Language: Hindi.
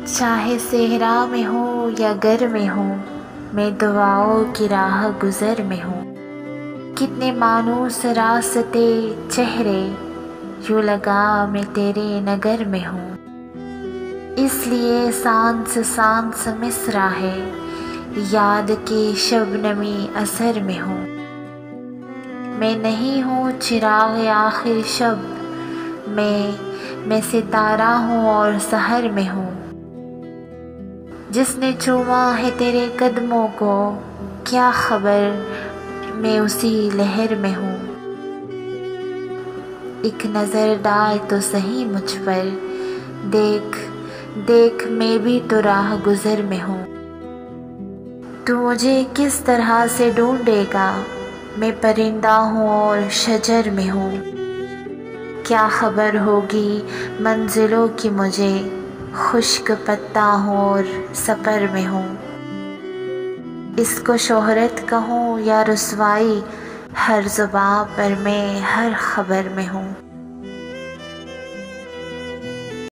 चाहे सेहरा में हो या घर में हो, मैं दुआओं की राह गुज़र में हूँ। कितने मानूस रास्ते चेहरे, यूँ लगा मैं तेरे नगर में हूँ। इसलिए सांस सांस मिसरा है, याद के शबनमी असर में हूँ। मैं नहीं हूँ चिराग आखिर शब, मैं सितारा हूँ और सहर में हूँ। जिसने चूमा है तेरे कदमों को, क्या खबर मैं उसी लहर में हूँ। एक नज़र डाल तो सही मुझ पर, देख देख मैं भी तो राह गुज़र में हूँ। तू मुझे किस तरह से ढूंढेगा, मैं परिंदा हूँ और शजर में हूँ। क्या खबर होगी मंजिलों की मुझे, खुश्क पत्ता हूँ और सफ़र में हूँ। इसको शोहरत कहूँ या रुसवाई, हर ज़ुबां पर मैं हर खबर में हूँ।